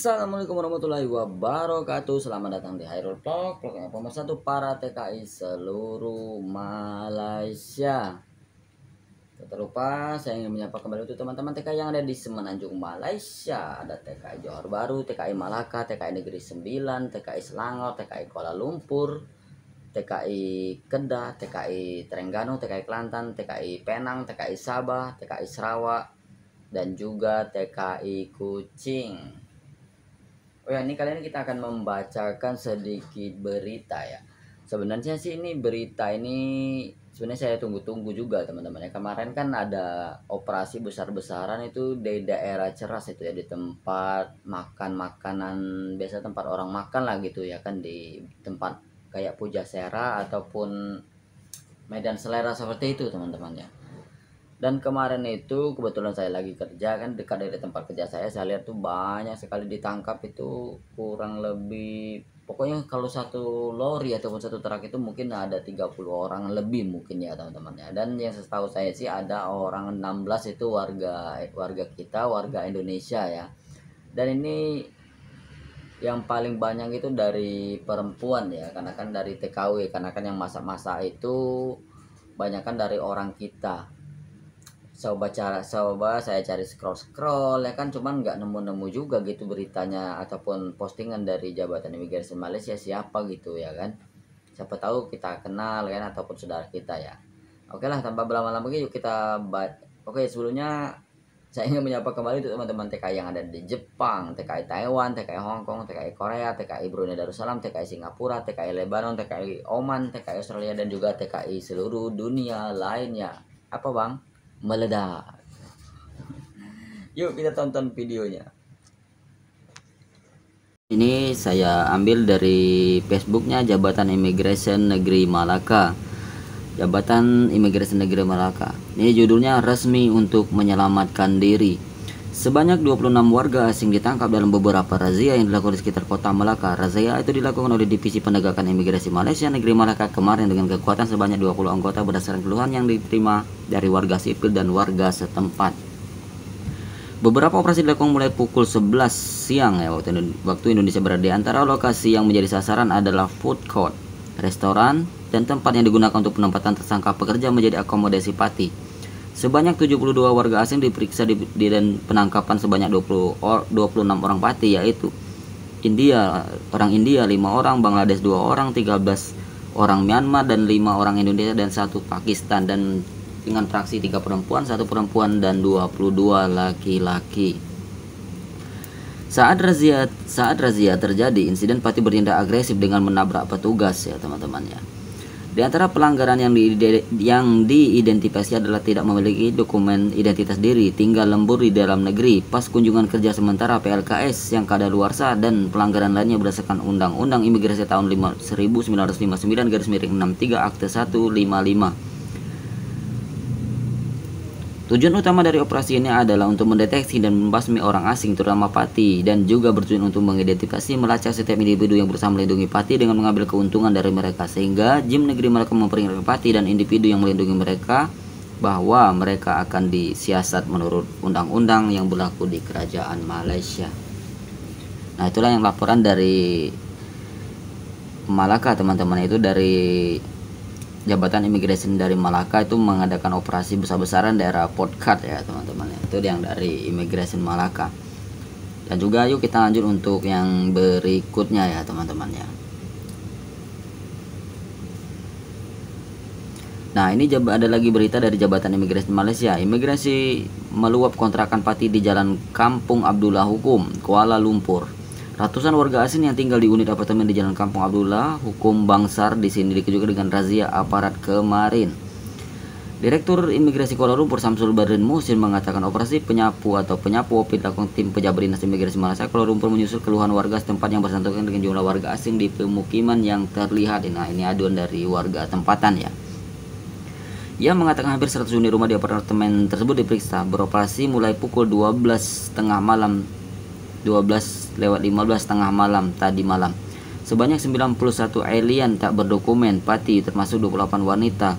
Assalamualaikum warahmatullahi wabarakatuh. Selamat datang di Hairul Talk, vlognya pemersatu para TKI seluruh Malaysia. Tak lupa saya ingin menyapa kembali untuk teman-teman TKI yang ada di Semenanjung Malaysia. Ada TKI Johor Bahru, TKI Malaka, TKI Negeri Sembilan, TKI Selangor, TKI Kuala Lumpur, TKI Kedah, TKI Terengganu, TKI Kelantan, TKI Penang, TKI Sabah, TKI Sarawak, dan juga TKI Kuching. Oh ya, ini kali ini kita akan membacakan sedikit berita ya. Sebenarnya sih ini berita ini sebenarnya saya tunggu-tunggu juga teman-teman ya. Kemarin kan ada operasi besar-besaran itu di daerah Ceras itu ya, di tempat makan makanan biasa, tempat orang makan lah gitu ya kan, di tempat kayak Pujasera ataupun Medan Selera seperti itu teman-teman ya. Dan kemarin itu kebetulan saya lagi kerja kan dekat dari tempat kerja saya lihat tuh banyak sekali ditangkap itu, kurang lebih pokoknya kalau satu lori ataupun satu truk itu mungkin ada 30 orang lebih mungkin ya teman-teman ya. Dan yang setahu saya sih ada orang 16 itu warga kita, warga Indonesia ya. Dan ini yang paling banyak itu dari perempuan ya, karena kan dari TKW, karena kan yang masak-masak itu banyak kan dari orang kita. Coba saya cari scroll ya kan, cuman nggak nemu-nemu juga gitu beritanya ataupun postingan dari Jabatan Imigrasi Malaysia siapa gitu ya kan. Siapa tahu kita kenal kan ataupun saudara kita ya. Oke lah, tanpa berlama-lama lagi yuk kita Oke, sebelumnya saya ingin menyapa kembali untuk teman-teman TKI yang ada di Jepang, TKI Taiwan, TKI Hong Kong, TKI Korea, TKI Brunei Darussalam, TKI Singapura, TKI Lebanon, TKI Oman, TKI Australia, dan juga TKI seluruh dunia lainnya. Apa bang? Meledak. Yuk kita tonton videonya. Ini saya ambil dari Facebooknya Jabatan Imigrasi Negeri Malaka. Jabatan Imigrasi Negeri Malaka. Ini judulnya resmi untuk menyelamatkan diri. Sebanyak 26 warga asing ditangkap dalam beberapa razia yang dilakukan di sekitar kota Malaka. Razia itu dilakukan oleh Divisi Penegakan Imigrasi Malaysia Negeri Malaka kemarin dengan kekuatan sebanyak 20 anggota berdasarkan keluhan yang diterima dari warga sipil dan warga setempat. Beberapa operasi dilakukan mulai pukul 11 siang ya waktu Indonesia berada. Di antara lokasi yang menjadi sasaran adalah food court, restoran, dan tempat yang digunakan untuk penempatan tersangka pekerja menjadi akomodasi pati. Sebanyak 72 warga asing diperiksa dan penangkapan sebanyak 26 orang pati, yaitu orang India 5 orang, Bangladesh 2 orang, 13 orang Myanmar dan 5 orang Indonesia dan 1 Pakistan, dan dengan fraksi 3 perempuan, 1 perempuan dan 22 laki-laki. Saat razia terjadi, insiden pati bertindak agresif dengan menabrak petugas ya teman-teman ya. Di antara pelanggaran yang diidentifikasi adalah tidak memiliki dokumen identitas diri, tinggal lembur di dalam negeri, pas kunjungan kerja sementara PLKS yang kadaluarsa, dan pelanggaran lainnya berdasarkan Undang-Undang Imigrasi tahun 1959-63 Akte 155. Tujuan utama dari operasi ini adalah untuk mendeteksi dan membasmi orang asing terutama pati, dan juga bertujuan untuk mengidentifikasi melacak setiap individu yang berusaha melindungi pati dengan mengambil keuntungan dari mereka, sehingga JIM negeri mereka memperingatkan pati dan individu yang melindungi mereka bahwa mereka akan disiasat menurut undang-undang yang berlaku di kerajaan Malaysia. Nah, itulah yang laporan dari Malaka teman-teman, itu dari Jabatan Imigrasi dari Malaka itu mengadakan operasi besar-besaran daerah Podkat ya teman-teman. Itu yang dari Imigrasi Malaka. Dan juga yuk kita lanjut untuk yang berikutnya ya teman-teman ya. Nah, ini ada lagi berita dari Jabatan Imigrasi Malaysia. Imigrasi meluap kontrakan pati di Jalan Kampung Abdullah Hukum, Kuala Lumpur. Ratusan warga asing yang tinggal di unit apartemen di Jalan Kampung Abdullah Hukum Bangsar di sini dikejutkan dengan razia aparat kemarin. Direktur Imigrasi Kuala Lumpur Samsul Badrin Muhsin mengatakan operasi penyapu OPI dilakukan tim pejabat dinas Imigrasi Malaysia Kuala Lumpur menyusul keluhan warga setempat yang bersangkutan dengan jumlah warga asing di pemukiman yang terlihat. Nah, ini aduan dari warga tempatan ya. Ia mengatakan hampir 100 unit rumah di apartemen tersebut diperiksa. Beroperasi mulai pukul 12.30 malam 12:15 tengah malam tadi malam. Sebanyak 91 alien tak berdokumen pati termasuk 28 wanita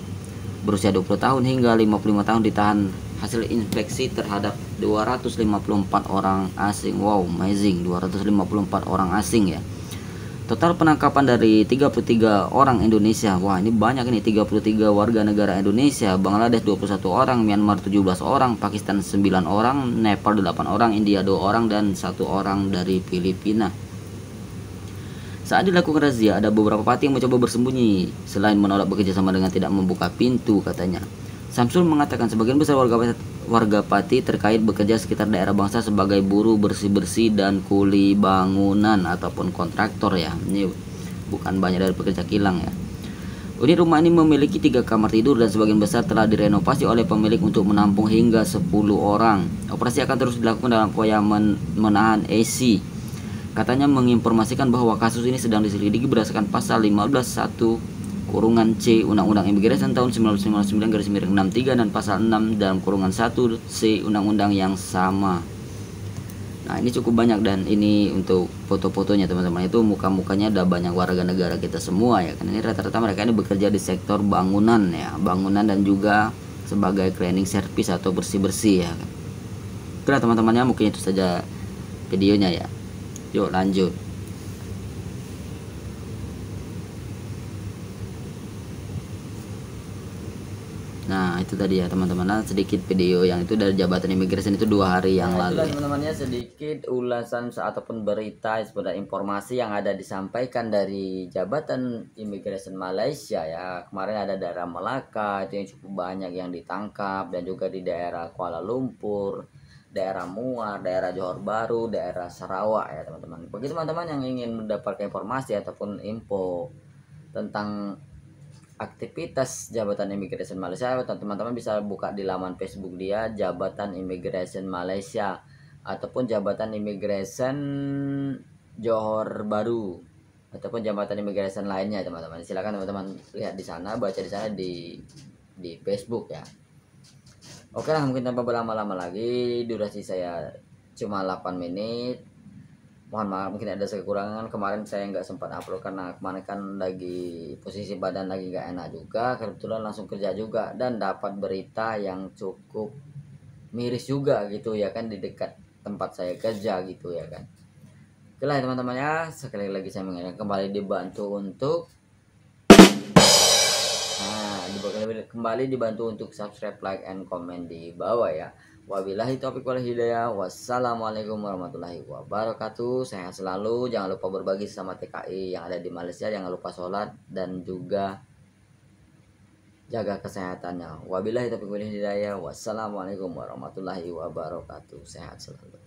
berusia 20 tahun hingga 55 tahun ditahan hasil inspeksi terhadap 254 orang asing. Wow, amazing, 254 orang asing ya. Total penangkapan dari 33 orang Indonesia. Wah, ini banyak ini, 33 warga negara Indonesia, Bangladesh 21 orang, Myanmar 17 orang, Pakistan 9 orang, Nepal 8 orang, India 2 orang, dan 1 orang dari Filipina. Saat dilakukan razia, ada beberapa pati yang mencoba bersembunyi selain menolak bekerja sama dengan tidak membuka pintu, katanya. Samsul mengatakan sebagian besar warga Pati terkait bekerja sekitar daerah bangsa sebagai buruh bersih-bersih dan kuli bangunan ataupun kontraktor ya. Ini bukan banyak dari pekerja kilang ya. Unit rumah ini memiliki 3 kamar tidur dan sebagian besar telah direnovasi oleh pemilik untuk menampung hingga 10 orang. Operasi akan terus dilakukan dalam upaya menahan AC. Katanya menginformasikan bahwa kasus ini sedang diselidiki berdasarkan pasal 15.1 kurungan C Undang-Undang Imigrasi tahun 1999 dan pasal 6 dalam kurungan 1 C Undang-Undang yang sama. Nah, ini cukup banyak, dan ini untuk foto-fotonya teman-teman, itu muka-mukanya ada banyak warga negara kita semua ya kan. Ini rata-rata mereka ini bekerja di sektor bangunan ya, bangunan dan juga sebagai cleaning service atau bersih-bersih ya kan. Oke teman-temannya, mungkin itu saja videonya ya. Yuk lanjut. Nah, itu tadi ya teman-teman, sedikit video yang itu dari Jabatan Imigrasi itu 2 hari yang lalu. Itulah teman-temannya sedikit ulasan ataupun berita sebenarnya informasi yang ada disampaikan dari Jabatan Imigrasi Malaysia ya. Kemarin ada daerah Melaka itu yang cukup banyak yang ditangkap, dan juga di daerah Kuala Lumpur, daerah Muar, daerah Johor Bahru, daerah Sarawak ya teman-teman. Bagi teman-teman yang ingin mendapatkan informasi ataupun info tentang aktivitas Jabatan Imigrasi Malaysia, teman-teman bisa buka di laman Facebook dia, Jabatan Imigrasi Malaysia ataupun Jabatan Imigrasi Johor Bahru ataupun Jabatan Imigrasi lainnya teman-teman. Silakan teman-teman lihat di sana, baca di sana di Facebook ya. Oke lah, mungkin tanpa berlama-lama lagi, durasi saya cuma 8 menit. Mohon maaf mungkin ada kekurangan, kemarin saya nggak sempat upload karena kemarin kan lagi posisi badan lagi nggak enak juga, kebetulan langsung kerja juga dan dapat berita yang cukup miris juga gitu ya kan, di dekat tempat saya kerja gitu ya kan. Oke lah teman-teman ya, sekali lagi saya mengingatkan kembali dibantu untuk kembali dibantu untuk subscribe, like, and comment di bawah ya. Wabillahi taufiq wal hidayah. Wassalamualaikum warahmatullahi wabarakatuh. Sehat selalu. Jangan lupa berbagi sama TKI yang ada di Malaysia. Jangan lupa sholat dan juga jaga kesehatannya. Wabillahi taufiq wal hidayah. Wassalamualaikum warahmatullahi wabarakatuh. Sehat selalu.